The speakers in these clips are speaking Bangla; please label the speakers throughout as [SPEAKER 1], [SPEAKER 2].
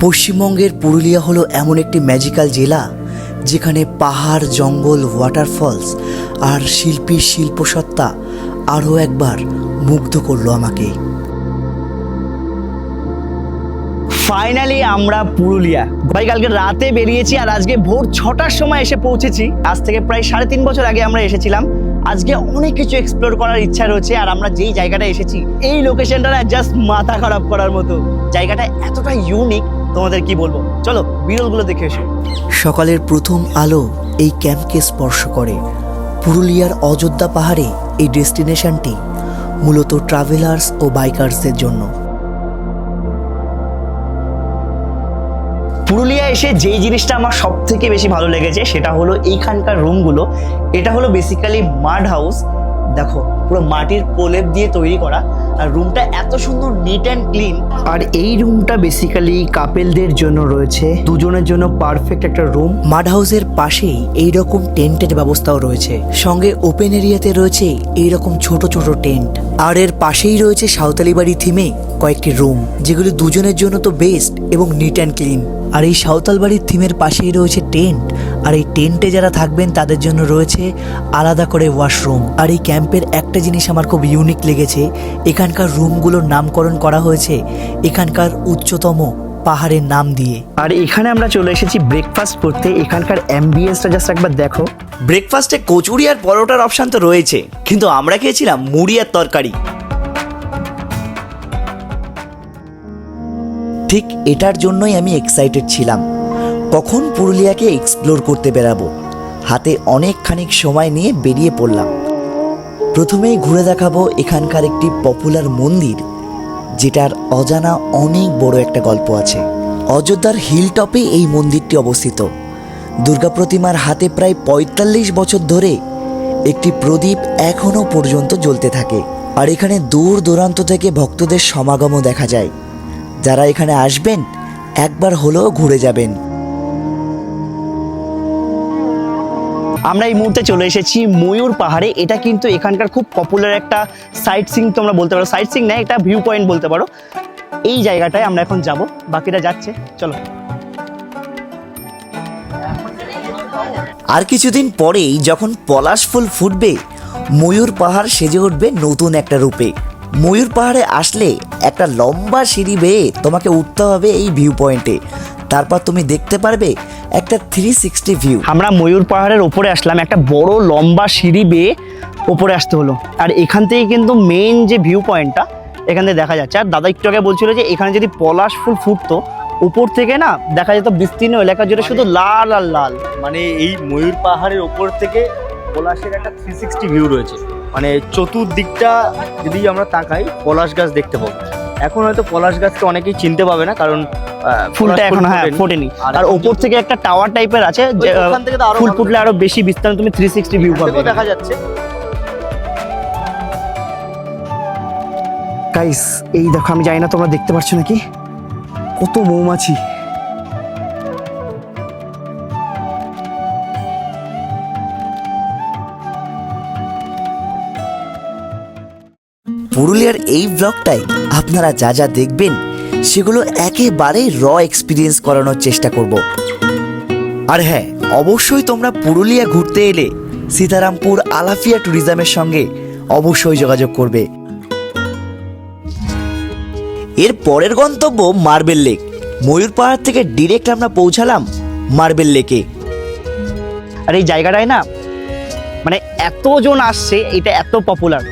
[SPEAKER 1] পশ্চিমবঙ্গের পুরুলিয়া হলো এমন একটি ম্যাজিক্যাল জেলা যেখানে পাহাড়, জঙ্গল, ওয়াটারফলস আর শিল্পীর শিল্পসত্তা আরও একবার মুগ্ধ করলো আমাকে।
[SPEAKER 2] ফাইনালি আমরা পুরুলিয়া ভাই কালকে রাতে বেরিয়েছি আর আজকে ভোর 6টার সময় এসে পৌঁছেছি। আজ থেকে প্রায় 3.5 বছর আগে আমরা এসেছিলাম। আজকে অনেক কিছু এক্সপ্লোর করার ইচ্ছা রয়েছে। আর আমরা যেই জায়গাটা এসেছি, এই লোকেশনটা না জাস্ট মাথা খারাপ করার মতো। জায়গাটা এতটা ইউনিক, তোমাদের কি বলবো। চলো বিরলগুলো দেখে এসো।
[SPEAKER 1] সকালের প্রথম আলো এই ক্যাম্পকে স্পর্শ করে। পুরুলিয়ার অযোধ্যা পাহাড়ে এই ডেস্টিনেশনটি মূলত ট্রাভেলার্স ও বাইকার্সদের জন্য।
[SPEAKER 2] পুরুলিয়া এসে যেই জিনিসটা আমার সব থেকে বেশি ভালো লেগেছে সেটা হলো এইখানকার রুমগুলো। এটা হলো বেসিক্যালি মাড হাউস। দেখো পুরো মাটির প্রলেপ দিয়ে তৈরি করা, আর রুমটা এত সুন্দর নিট অ্যান্ড ক্লিন। আর এই রুমটা বেসিক্যালি কাপেলদের জন্য রয়েছে, দুজনের জন্য পারফেক্ট একটা রুম।
[SPEAKER 1] মাড হাউসের পাশেই এইরকম টেন্টের ব্যবস্থাও রয়েছে, সঙ্গে ওপেন এরিয়াতে রয়েছে এইরকম ছোট ছোট টেন্ট। আর এর পাশেই রয়েছে সাঁওতালি বাড়ি থিমে কয়েকটি রুম, যেগুলি দুজনের জন্য তো বেস্ট এবং নিট অ্যান্ড ক্লিন। আর এই সাঁওতাল বাড়ির থিমের পাশেই রয়েছে টেন্ট, আর এই টেন্টে যারা থাকবেন তাদের জন্য রয়েছে আলাদা করে ওয়াশরুম। আর এই ক্যাম্পের একটা জিনিস আমার খুব ইউনিক লেগেছে, এখানকার রুমগুলোর নামকরণ করা হয়েছে এখানকার উচ্চতম পাহাড়ের নাম দিয়ে।
[SPEAKER 2] আর এখানে আমরা চলে এসেছি ব্রেকফাস্ট করতে। এখানকার অ্যাম্বিয়েন্সটা জাস্ট একবার দেখো।
[SPEAKER 1] ব্রেকফাস্টে কচুরি আর পরোটার অপশান তো রয়েছে, কিন্তু আমরা খেয়েছিলাম মুড়ি আর তরকারি। ঠিক এটার জন্যই আমি এক্সাইটেড ছিলাম, কখন পুরুলিয়াকে এক্সপ্লোর করতে বেরাবো। হাতে অনেকখানিক সময় নিয়ে বেরিয়ে পড়লাম। প্রথমেই ঘুরে দেখাবো এখানকার একটি পপুলার মন্দির, যেটার অজানা অনেক বড় একটা গল্প আছে। অযোধ্যার হিল টপে এই মন্দিরটি অবস্থিত। দুর্গা প্রতিমার হাতে প্রায় 45 বছর ধরে একটি প্রদীপ এখনও পর্যন্ত জ্বলতে থাকে। আর এখানে দূর দূরান্ত থেকে ভক্তদের সমাগমও দেখা যায়। যারা এখানে আসবেন একবার হলেও ঘুরে যাবেন।
[SPEAKER 2] আমরা এই মুহূর্তে চলে এসেছি ময়ূর পাহাড়ে। এটা কিন্তু এখানকার খুব পপুলার একটা সাইট সিং তোমরা বলতে পারো, সাইট সিং না, একটা ভিউ পয়েন্ট বলতে পারো। এই জায়গাটায় আমরা এখন যাব, বাকিরা যাচ্ছে, চলো।
[SPEAKER 1] আর কিছুদিন পরেই যখন পলাশ ফুল ফুটবে, ময়ূর পাহাড় সেজে উঠবে নতুন একটা রূপে। ময়ূর পাহাড়ে আসলে একটা লম্বা সিঁড়ি বেয়ে তোমাকে উঠতে হবে এই ভিউ পয়েন্টে। তারপর তুমি দেখতে পারবে একটা 360 ভিউ।
[SPEAKER 2] আমরা ময়ূর পাহাড়ের ওপরে আসলাম, একটা বড় লম্বা সিঁড়ি বেয়ে ওপরে আসতে হলো। আর এখান থেকে কিন্তু মেইন যে ভিউ পয়েন্টটা এখান থেকে দেখা যাচ্ছে। আর দাদা একটু আগে বলছিল যে এখানে যদি পলাশ ফুল ফুটতো, উপর থেকে না দেখা যেত বিস্তীর্ণ এলাকা জুড়ে শুধু লাল আর লাল।
[SPEAKER 3] মানে এই ময়ূর পাহাড়ের ওপর থেকে পলাশের একটা 360 ভিউ রয়েছে। মানে চতুর্দিকটা যদি আমরা তাকাই পলাশ গাছ দেখতে পাবো। এখন হয়তো পলাশ গাছকে অনেকেই চিনতে পাবে না, কারণ
[SPEAKER 2] ফুলটা এখন ফোটেনি। আর ওপর থেকে একটা টাওয়ার টাইপের আছে, যে ফুল ফুটলে আরো বেশি বিস্তারিত তুমি 360 ভিউ পাবে।
[SPEAKER 3] দেখা যাচ্ছে।
[SPEAKER 2] গাইস এই দেখো, আমি জানি না তোমরা দেখতে পাচ্ছ নাকি, কত মৌমাছি।
[SPEAKER 1] পুরুলিয়ার এই ব্লগটায় আপনারা যা যা দেখবেন সেগুলো একেবারে র এক্সপিরিয়েন্স করানোর চেষ্টা করব। আর হ্যাঁ, অবশ্যই তোমরা পুরুলিয়া ঘুরতে এলে সীতারামপুর আলাফিয়া ট্যুরিজমের সঙ্গে অবশ্যই যোগাযোগ করবে। এর পরের গন্তব্য মার্বেল লেক। ময়ূর পাহাড় থেকে ডিরেক্ট আমরা পৌঁছালাম মার্বেল লেকে।
[SPEAKER 2] আর এই জায়গাটায় না মানে এতজন আসছে, এটা এত পপুলার।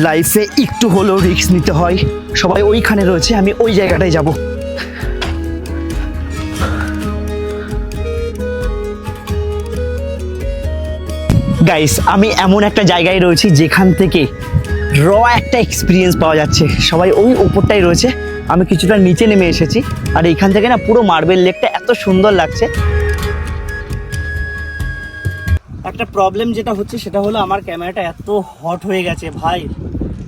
[SPEAKER 2] লাইফে একটু হলেও রিস্ক নিতে হয়। সবাই ওইখানে রয়েছে, আমি ওই জায়গাটায় যাব। গাইস আমি এমন একটা জায়গায় রয়েছি যেখান থেকে র একটা এক্সপিরিয়েন্স পাওয়া যাচ্ছে। সবাই ওই ওপরটাই রয়েছে, আমি কিছুটা নিচে নেমে এসেছি। আর এইখান থেকে না পুরো মার্বেল লেকটা এত সুন্দর লাগছে। একটা প্রবলেম যেটা হচ্ছে সেটা হলো আমার ক্যামেরাটা এত হট হয়ে গেছে ভাই।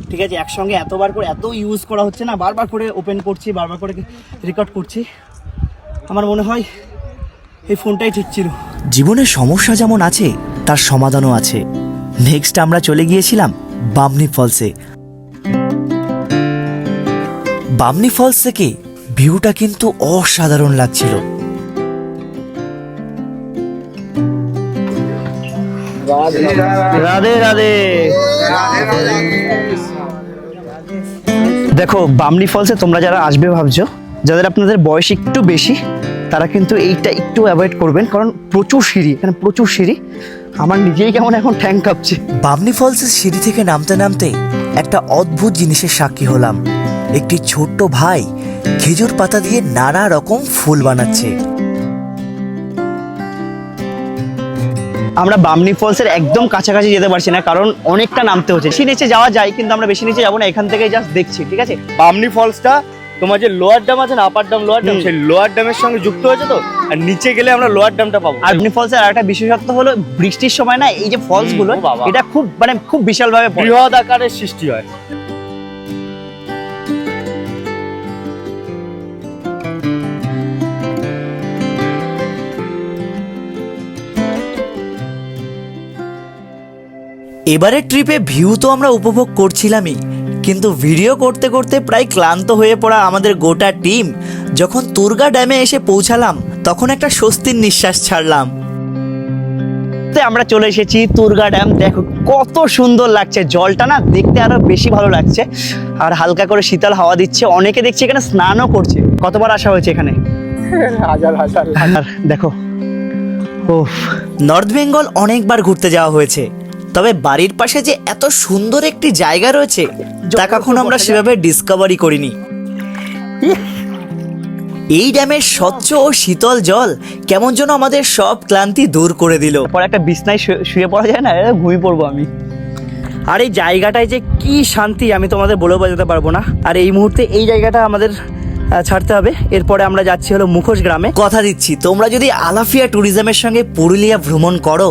[SPEAKER 2] ঠিক আছে, একসঙ্গে এতবার করে এত ইউজ করা হচ্ছে না, বারবার করে ওপেন করছি, বারবার করে রেকর্ড করছি। আমার মনে হয় এই ফোনটাই ঠিক ছিল।
[SPEAKER 1] জীবনে সমস্যা যেমন আছে, তার সমাধানও আছে। নেক্সট আমরা চলে গিয়েছিলাম বামনি ফলসে। বামনি ফলস থেকে ভিউটা কিন্তু অসাধারণ লাগছিল।
[SPEAKER 2] রাধে রাধে। দেখো বামনি ফলসে তোমরা যারা আসবে ভাবছো, যাদের আপনাদের বয়স একটু বেশি, তারা কিন্তু এইটা একটু অ্যাভয়েড করবেন, কারণ প্রচুর সিঁড়ি, এখানে প্রচুর সিঁড়ি। আমার নিজেই কেমন এখন ঠ্যাং কাঁপছে।
[SPEAKER 1] বামনি ফলসের সিঁড়ি থেকে নামতে নামতে একটা অদ্ভুত জিনিসের সাক্ষী হলাম। একটি ছোট্ট ভাই খেজুর পাতা দিয়ে নানা রকম ফুল বানাচ্ছে।
[SPEAKER 2] আমরা বামনি ফলসের একদম কাছাকাছি যেতে পারছি না, কারণ অনেকটা নামতে হচ্ছে। বেশি নিচে যাওয়া যায়, কিন্তু আমরা বেশি নিচে যাবো না, এখান থেকেই জাস্ট দেখছি, ঠিক আছে?
[SPEAKER 3] বামনি ফলসটা তোমার যে লোয়ার ড্যাম আছে না, আপার ড্যাম লোয়ার ড্যাম, সেই লোয়ার ড্যামের সঙ্গে যুক্ত হয়েছে তো, আর নিচে গেলে আমরা লোয়ার ড্যামটা পাবো।
[SPEAKER 2] আর বামনি ফলসের আরেকটা বিশেষত্ব হলো বৃষ্টির সময় না এই যে ফলস গুলো,
[SPEAKER 3] ও বাবা।
[SPEAKER 2] এটা খুব মানে খুব বিশাল ভাবে পড়ে।
[SPEAKER 3] বৃহৎ আকারের সৃষ্টি হয়।
[SPEAKER 1] এবারের ট্রিপে ভিউ তো আমরা উপভোগ করছিলামই, কিন্তু ভিডিও করতে করতে প্রায় ক্লান্ত হয়ে পড়া আমাদের গোটা টিম যখন তুর্গা ড্যামে এসে পৌঁছালাম, তখন একটা স্বস্তির নিঃশ্বাস ছাড়লাম।
[SPEAKER 2] আমরা চলে এসেছি তুর্গা ড্যাম। দেখো কত সুন্দর লাগছে, জলটা না দেখতে আরো বেশি ভালো লাগছে, আর হালকা করে শীতল হাওয়া দিচ্ছে। অনেকে দেখছি এখানে স্নানও করছে। কতবার আসা হয়েছে এখানে?
[SPEAKER 3] হাজার হাজার।
[SPEAKER 2] আর দেখো, ওফ,
[SPEAKER 1] নর্থ বেঙ্গল অনেকবার ঘুরতে যাওয়া হয়েছে, তবে বাড়ির পাশে যে এত সুন্দর একটি জায়গা রয়েছে তা কখনো আমরা সেভাবে ডিসকভারি করিনি। এই ড্যামের স্বচ্ছ ও শীতল জল কেমন যেন আমাদের সব ক্লান্তি দূর করে দিল।
[SPEAKER 2] পরে একটা বিছনায় শুয়ে পড়া যায় না, ঘুমিয়ে পড়বো আমি। আর এই জায়গাটায় যে কি শান্তি আমি তোমাদের বলে বোঝাতে পারবো না। আর এই মুহূর্তে এই জায়গাটা আমাদের ছাড়তে হবে। এরপরে আমরা যাচ্ছি হলো মুখোশ গ্রামে।
[SPEAKER 1] কথা দিচ্ছি, তোমরা যদি আলাফিয়া ট্যুরিজমের সঙ্গে পুরুলিয়া ভ্রমণ করো,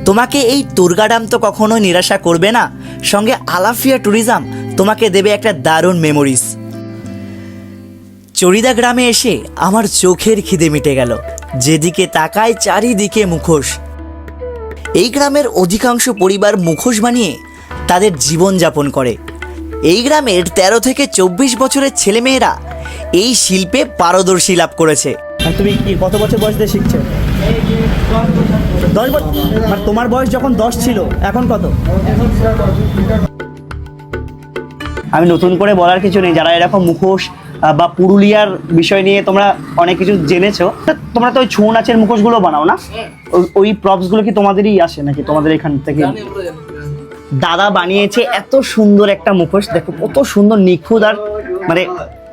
[SPEAKER 1] তোমাকে এই তুর্গা ড্যাম তো কখনোই নিরাশা করবে না। সঙ্গে আলাফিয়া ট্যুরিজম তোমাকে দেবে একটা দারুণ মেমোরিজ। চড়িদা গ্রামে এসে আমার চোখের খিদে মিটে গেল। যেদিকে তাকায় চারিদিকে মুখোশ। এই গ্রামের অধিকাংশ পরিবার মুখোশ বানিয়ে তাদের জীবন যাপন করে। এই গ্রামের 13 থেকে 24 বছরের ছেলেমেয়েরা এই শিল্পে পারদর্শী লাভ করেছে।
[SPEAKER 2] আর তুমি কি কত বছর বয়স দিয়ে শিখছো? 10 বছর। আর তোমার বয়স যখন 10 ছিল, এখন কত? আমি নতুন করে বলার কিছু নেই। যারা এরকম মুখোশ বা পুরুলিয়ার বিষয় নিয়ে তোমরা অনেক কিছু জেনেছো, তোমরা তো ওই ছৌ নাচের মুখোশগুলো বানাও না? ওই প্রপসগুলো কি তোমাদেরই আসে নাকি তোমাদের এখান থেকে? দাদা বানিয়েছে এত সুন্দর একটা মুখোশ। দেখো কত সুন্দর, নিখুঁত। আর মানে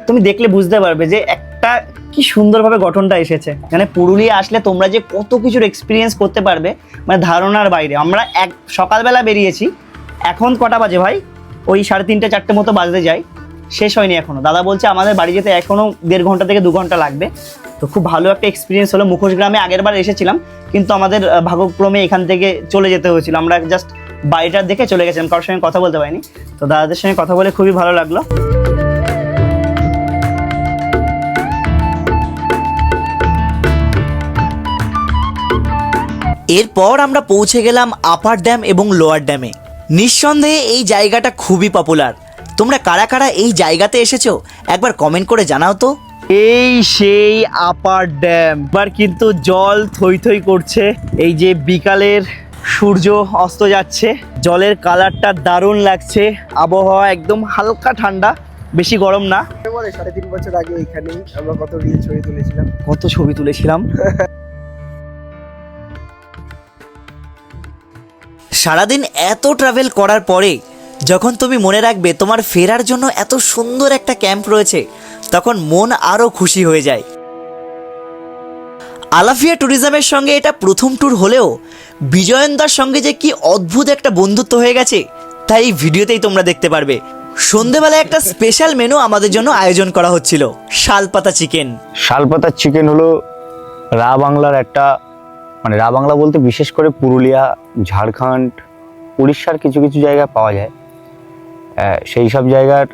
[SPEAKER 2] তুমি দেখলে বুঝতে পারবে যে একটা কি সুন্দরভাবে গঠনটা এসেছে। মানে পুরুলিয়া আসলে তোমরা যে কত কিছুর এক্সপিরিয়েন্স করতে পারবে, মানে ধারণার বাইরে। আমরা সকালবেলা বেরিয়েছি, এখন কটা বাজে ভাই? ওই 3:30 4টে মতো বাজতে যাই, শেষ হয়নি এখনো। দাদা বলছে আমাদের বাড়ি যেতে এখনো 1.5 ঘন্টা থেকে 2 ঘন্টা লাগবে। তো খুব ভালো একটা এক্সপিরিয়েন্স হলো। মুখোশ গ্রামে আগেরবার এসেছিলাম, কিন্তু আমাদের ভাগ্যক্রমে এখান থেকে চলে যেতে হয়েছিল। আমরা জাস্ট বাড়িটা দেখে চলে গেছিলাম, কারোর সঙ্গে কথা বলতে পারিনি। তো দাদাদের সঙ্গে কথা বলে খুবই ভালো লাগলো।
[SPEAKER 1] এরপর আমরা পৌঁছে গেলাম আপার ড্যাম এবং লোয়ার ড্যামে। নিঃসন্দেহে এই জায়গাটা খুবই পপুলার। তোমরা কারা কারা এই জায়গাতে এসেছো একবার কমেন্ট করে জানাও তো।
[SPEAKER 2] এই সেই আপার ড্যাম। এবার কিন্তু জল থই থই করছে। এই যে বিকালের সূর্য অস্ত যাচ্ছে, জলের কালারটা দারুণ লাগছে। আবহাওয়া একদম হালকা ঠান্ডা, বেশি গরম না।
[SPEAKER 4] 3.5 বছর আগে এখানেই আমরা কত রিল ছবি তুলেছিলাম।
[SPEAKER 2] কত ছবি তুলেছিলাম।
[SPEAKER 1] সারাদিন এত ট্রাভেল করার পরে যখন তুমি মনে রাখবে তোমার ফেরার জন্য এত সুন্দর একটা ক্যাম্প রয়েছে, তখন মন আরও খুশি হয়ে যায়। আলাফিয়া ট্যুরিজমের সঙ্গে এটা প্রথম ট্যুর হলেও বিজয়নদার সঙ্গে যে কি অদ্ভুত একটা বন্ধুত্ব হয়ে গেছে তাই এই ভিডিওতেই তোমরা দেখতে পারবে। সন্ধেবেলায় একটা স্পেশাল মেনু আমাদের জন্য আয়োজন করা হচ্ছিল, শালপাতা চিকেন।
[SPEAKER 3] শালপাতার চিকেন হলো রা বাংলার একটা, মানে রা বাংলা বলতে বিশেষ করে পুরুলিয়া, ঝাড়খণ্ড, উড়িষ্যার কিছু কিছু জায়গায় পাওয়া যায়। সেই সব জায়গার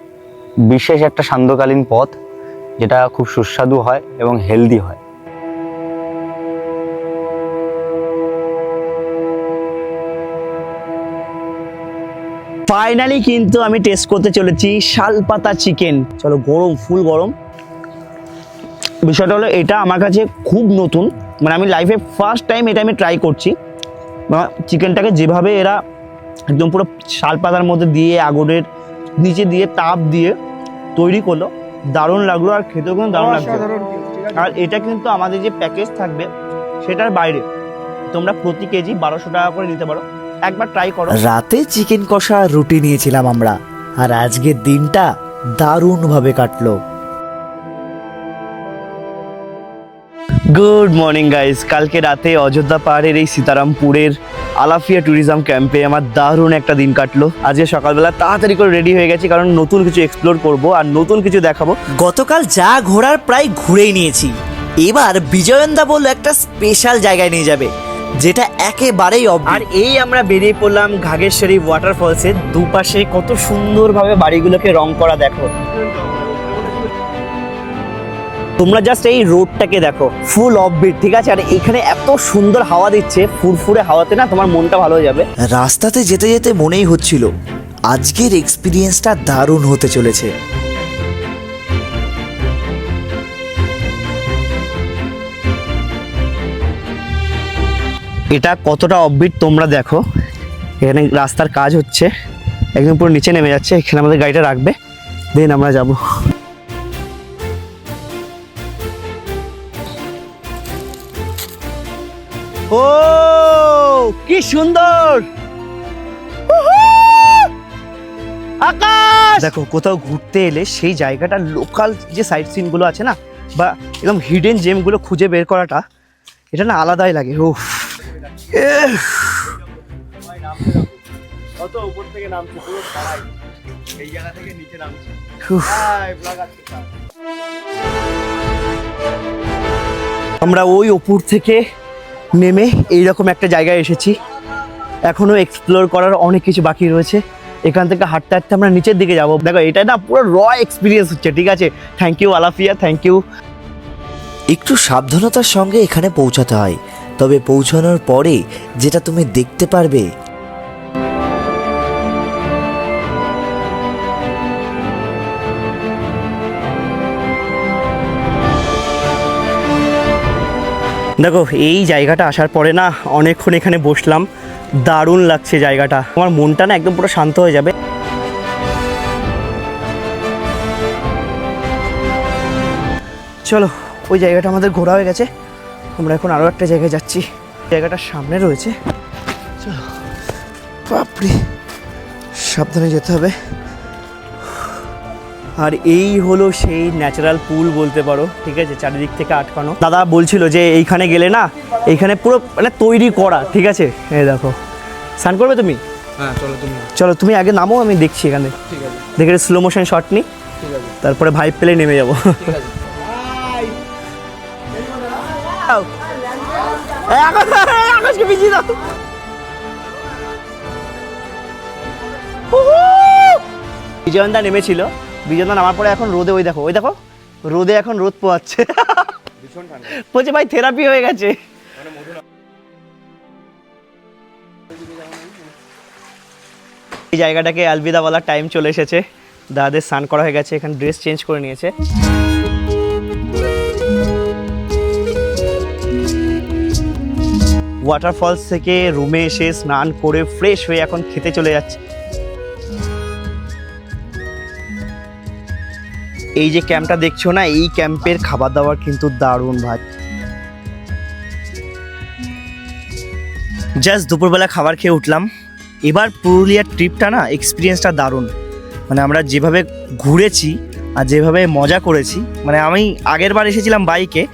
[SPEAKER 3] বিশেষ একটা সান্ধ্যকালীন পদ, যেটা খুব সুস্বাদু হয় এবং হেলদি হয়।
[SPEAKER 2] ফাইনালি কিন্তু আমি টেস্ট করতে চলেছি শালপাতা চিকেন। চলো, গরম, ফুল গরম। বিষয়টা হলো এটা আমার কাছে খুব নতুন, মানে আমি লাইফে ফার্স্ট টাইম এটা আমি ট্রাই করছি। চিকেনটাকে যেভাবে এরা একদম পুরো শালপাতার মধ্যে দিয়ে আগুনের নিচে দিয়ে তাপ দিয়ে তৈরি করলো, দারুণ লাগলো আর খেতেও কিন্তু দারুণ লাগছে।
[SPEAKER 4] অসাধারণ taste, ঠিক আছে?
[SPEAKER 2] আর এটা কিন্তু আমাদের যে প্যাকেজ থাকবে সেটার বাইরে, তোমরা প্রতি কেজি 1200 টাকা করে নিতে পারো, একবার ট্রাই করো।
[SPEAKER 1] রাতে চিকেন কষা আর রুটি নিয়েছিলাম আমরা, আর আজকের দিনটা দারুণভাবে কাটলো।
[SPEAKER 2] Good morning guys. কালকে রাতে অযোধ্যা পাহাড়ের এই সীতারামপুরের আলাফিয়া ট্যুরিজম ক্যাম্পে আমার দারুণ একটা দিন কাটলো। আজকে সকালবেলা তাড়াতাড়ি করে রেডি হয়ে গেছি, কারণ নতুন কিছু এক্সপ্লোর করব আর নতুন কিছু দেখাবো।
[SPEAKER 1] গতকাল যা ঘোরার প্রায় ঘুরেই নিয়েছি, এবার বিজয়ন্দা বলল একটা স্পেশাল জায়গায় নিয়ে যাবে, যেটা একেবারেই
[SPEAKER 2] আর এই আমরা বেরিয়ে পড়লাম ঘাগেশ্বরী ওয়াটারফলসের দুপাশে কত সুন্দরভাবে বাড়িগুলোকে রং করা দেখো। তোমরা জাস্ট এই রোডটাকে দেখো, ফুল অফবিট, ঠিক আছে? আর এখানে এত সুন্দর হাওয়া দিচ্ছে, ফুরফুরে হাওয়াতে না তোমার মনটা ভালো হয়ে যাবে।
[SPEAKER 1] রাস্তাতে যেতে যেতে মনেই হচ্ছিল আজকের এক্সপিরিয়েন্সটা দারুণ হতে চলেছে।
[SPEAKER 2] এটা কতটা অফবিট তোমরা দেখো। এখানে রাস্তার কাজ হচ্ছে, একদম পুরো নিচে নেমে যাচ্ছে। এখানে আমাদের গাড়িটা রাখবে, দেন আমরা যাব। ও কি সুন্দর আকাশ দেখো। কোথাও ঘুরতে এলে সেই জায়গাটা লোকাল যে সাইট সিন গুলো আছে না, বা একদম হিডেন জেম গুলো খুঁজে বের করাটা, এটা না আলাদাই লাগে। ও
[SPEAKER 3] কত উপর থেকে নামছে, পুরো ঢালাই এই জায়গা থেকে নিচে নামছে।
[SPEAKER 2] আমরা ওই উপর থেকে নেমে এইরকম একটা জায়গায় এসেছি। এখনো এক্সপ্লোর করার অনেক কিছু বাকি রয়েছে। এখান থেকে হাঁটতে হাঁটতে আমরা নিচের দিকে যাব। দেখো, এটা না পুরো র এক্সপিরিয়েন্স হচ্ছে, ঠিক আছে? Thank you Alafia, thank you.
[SPEAKER 1] একটু সাবধানতার সঙ্গে এখানে পৌঁছাতে হয়, তবে পৌঁছানোর পরে যেটা তুমি দেখতে পারবে,
[SPEAKER 2] দেখো, এই জায়গাটা আসার পরে না অনেকক্ষণ এখানে বসলাম, দারুণ লাগছে জায়গাটা। আমার মনটা না একদম পুরো শান্ত হয়ে যাবে। চলো, ওই জায়গাটা আমাদের ঘোরা হয়ে গেছে, আমরা এখন আরও একটা জায়গায় যাচ্ছি। জায়গাটার সামনে রয়েছে। চলো, বাপরে, সাবধানে যেতে হবে। আর এই হলো সেই ন্যাচারাল পুল বলতে পারো, ঠিক আছে? চারিদিক থেকে আটকানো। দাদা বলছিল যে এইখানে গেলে না, এইখানে পুরো মানে তৈরি করা, ঠিক আছে? এই দেখো, স্নান করবে তুমি?
[SPEAKER 4] হ্যাঁ,
[SPEAKER 2] চলো তুমি আগে নামো, আমি দেখছি এখানে।
[SPEAKER 4] ঠিক আছে,
[SPEAKER 2] দেখে স্লো মোশন শট নিই,
[SPEAKER 4] ঠিক আছে,
[SPEAKER 2] তারপরে ভাইব পেলে নেমে যাবো।
[SPEAKER 4] ঠিক আছে।
[SPEAKER 2] আকাশকে ভিজিয়ে দাও। বিজয়ন্দা নেমেছিল, বিজয়ন্দা নামার পরে এখন রোদে, ওই দেখো, ওই দেখো, রোদে এখন রোদ পোয়াচ্ছে।
[SPEAKER 3] ভীষণ ঠান্ডা।
[SPEAKER 2] বলছে ভাই থেরাপি হয়ে গেছে। এই জায়গাটাকে আলবিদা বলার টাইম চলে এসেছে। দাদাদের স্নান করা হয়ে গেছে, এখানে ড্রেস চেঞ্জ করে নিয়েছে। ওয়াটারফলস থেকে রুমে এসে স্নান করে ফ্রেশ হয়ে এখন খেতে চলে যাচ্ছে। এই যে ক্যাম্পটা দেখছো না, এই ক্যাম্পের খাবার দাবার কিন্তু দারুণ ভাই। জাস্ট দুপুরবেলা খাবার খেয়ে উঠলাম। এবার পুরুলিয়ার ট্রিপটা না, এক্সপিরিয়েন্সটা দারুণ। মানে আমরা যেভাবে ঘুরেছি আর যেভাবে মজা করেছি, মানে আমি আগের বার এসেছিলাম বাইকে,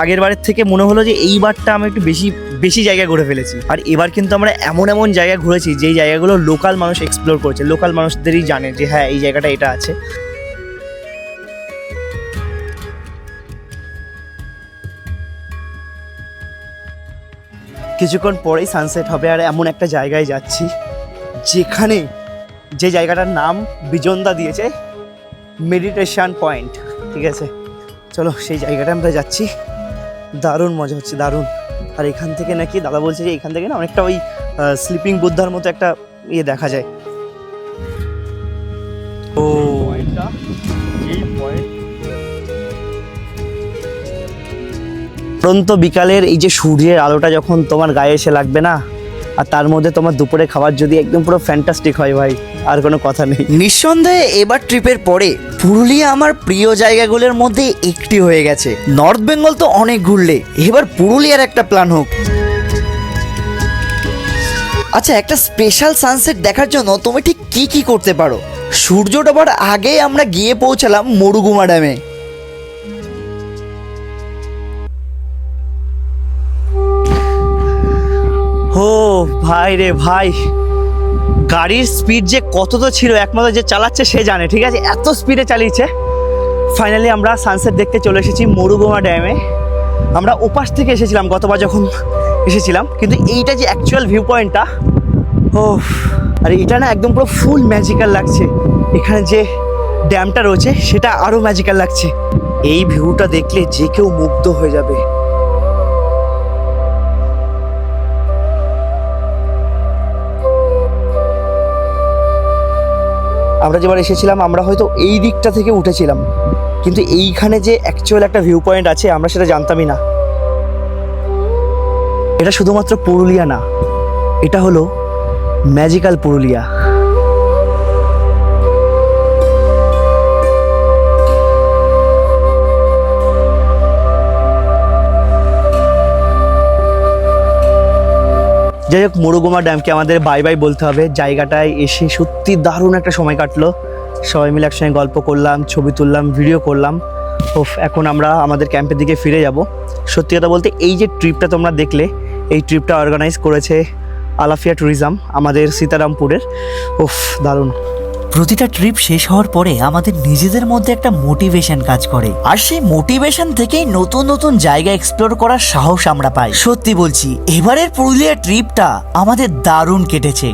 [SPEAKER 2] আগের বারের থেকে মনে হলো যে এইবারটা আমি একটু বেশি জায়গা ঘুরে ফেলেছি। আর এবার কিন্তু আমরা এমন এমন জায়গা ঘুরেছি যেই জায়গাগুলো লোকাল মানুষ এক্সপ্লোর করেছে, লোকাল মানুষদেরই জানে যে হ্যাঁ এই জায়গাটা এটা আছে। কিছুক্ষণ পরেই সানসেট হবে, আর এমন একটা জায়গায় যাচ্ছি যেখানে, যে জায়গাটার নাম বিজয়ন্দা দিয়েছে মেডিটেশন পয়েন্ট, ঠিক আছে? চলো সেই জায়গাটা আমরা যাচ্ছি। দারুণ মজা হচ্ছে, দারুণ। আর এখান থেকে নাকি দাদা বলছে যে এখান থেকে না অনেকটা ওই স্লিপিং বুদ্ধার মতো একটা ইয়ে দেখা যায়। পরন্ত বিকালের এই যে সূর্যের আলোটা যখন তোমার গায়ে এসে লাগবে না, আর তার মধ্যে তোমার দুপুরে খাবার যদি একদম পুরো ফ্যান্টাস্টিক হয় ভাই, আর কোনো কথা নেই।
[SPEAKER 1] নিঃসন্দেহে এবার ট্রিপের পরে পুরুলিয়া আমার প্রিয় জায়গাগুলোর মধ্যে একটি হয়ে গেছে। নর্থ বেঙ্গল তো অনেক ঘুরলে, এবার পুরুলিয়ার একটা প্ল্যান হোক। আচ্ছা, একটা স্পেশাল সানসেট দেখার জন্য তুমি ঠিক কি কি করতে পারো? সূর্য ডোবার আগে আমরা গিয়ে পৌঁছালাম মুরুগুমা ড্যামে।
[SPEAKER 2] ও ভাই রে ভাই, গাড়ির স্পিড যে কত তো ছিল একমাত্র যে চালাচ্ছে সে জানে, ঠিক আছে, এত স্পিডে চালিয়েছে। ফাইনালি আমরা সানসেট দেখতে চলে এসেছি মুরুগুমা ড্যামে। আমরা ওপাশ থেকে এসেছিলাম গতবার যখন এসেছিলাম, কিন্তু এইটা যে অ্যাকচুয়াল ভিউ পয়েন্টটা, ও আর এটা না একদম পুরো ফুল ম্যাজিক্যাল লাগছে। এখানে যে ড্যামটা রয়েছে সেটা আরও ম্যাজিক্যাল লাগছে। এই ভিউটা দেখলে যে কেউ মুগ্ধ হয়ে যাবে। আমরা যেবার এসেছিলাম আমরা হয়তো এই দিকটা থেকে উঠেছিলাম, কিন্তু এইখানে যে অ্যাকচুয়াল একটা ভিউ পয়েন্ট আছে আমরা সেটা জানতামই না। এটা শুধুমাত্র পুরুলিয়া না, এটা হলো ম্যাজিক্যাল পুরুলিয়া। যাই হোক, মুরুগুমা ড্যামকে আমাদের বাই বাই বলতে হবে। জায়গাটায় এসে সত্যি দারুণ একটা সময় কাটলো। সবাই মিলে একসঙ্গে গল্প করলাম, ছবি তুললাম, ভিডিও করলাম। এখন আমরা আমাদের ক্যাম্পের দিকে ফিরে যাব। সত্যি কথা বলতে এই যে ট্রিপটা তোমরা দেখলে, এই ট্রিপটা অর্গানাইজ করেছে আলাফিয়া ট্যুরিজম আমাদের সীতারামপুরের। দারুণ।
[SPEAKER 1] প্রতিটা ট্রিপ শেষ হওয়ার পরে আমাদের নিজেদের মধ্যে একটা মোটিভেশন কাজ করে, আর সেই মোটিভেশন থেকেই নতুন নতুন জায়গা এক্সপ্লোর করার সাহস আমরা পাই। সত্যি বলছি, এবারের পুরুলিয়ার ট্রিপটা আমাদের দারুণ কেটেছে।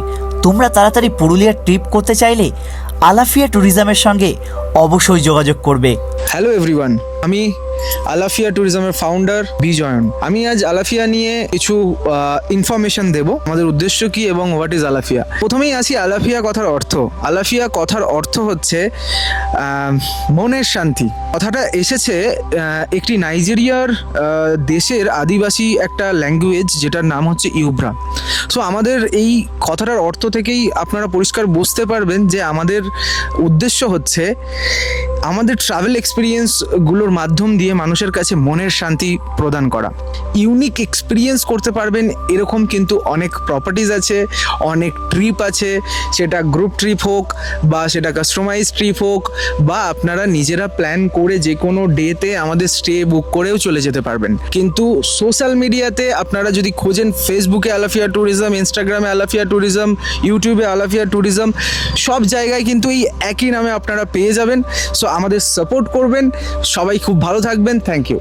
[SPEAKER 1] তোমরা তাড়াতাড়ি পুরুলিয়ার ট্রিপ করতে চাইলে আলাফিয়া ট্যুরিজমের সঙ্গে অবশ্যই যোগাযোগ করবে।
[SPEAKER 5] হ্যালো এভরিওয়ান, আমি আলাফিয়া ট্যুরিজমের ফাউন্ডার বিজয়ন। আমি আজ আলাফিয়া নিয়ে কিছু ইনফরমেশন দেব, আমাদের উদ্দেশ্য কি এবং হোয়াট ইজ আলাফিয়া। প্রথমেই আসি আলাফিয়া কথার অর্থ। আলাফিয়া কথার অর্থ হচ্ছে মনের শান্তি। কথাটা এসেছে একটি নাইজেরিয়ার দেশের আদিবাসী একটা ল্যাঙ্গুয়েজ যেটার নাম হচ্ছে ইউব্রা। সো আমাদের এই কথাটার অর্থ থেকেই আপনারা পরিষ্কার বুঝতে পারবেন যে আমাদের উদ্দেশ্য হচ্ছে আমাদের ট্রাভেল এক্সপিরিয়েন্সগুলোর মাধ্যম দিয়ে মানুষের কাছে মনের শান্তি প্রদান করা। ইউনিক এক্সপিরিয়েন্স করতে পারবেন এরকম কিন্তু অনেক প্রপার্টিজ আছে, অনেক ট্রিপ আছে, সেটা গ্রুপ ট্রিপ হোক বা সেটা কাস্টমাইজ ট্রিপ হোক, বা আপনারা নিজেরা প্ল্যান করে যে কোনো ডেতে আমাদের স্টে বুক করেও চলে যেতে পারবেন। কিন্তু সোশ্যাল মিডিয়াতে আপনারা যদি খোঁজেন, ফেসবুকে আলাফিয়া ট্যুরিজম, ইনস্টাগ্রামে আলাফিয়া ট্যুরিজম, ইউটিউবে আলাফিয়া ট্যুরিজম, সব জায়গায় কিন্তু এই একই নামে আপনারা পেয়ে যাবেন। সো আমাদের সাপোর্ট করবেন। সবাই খুব ভালো থাকবেন। Thank you.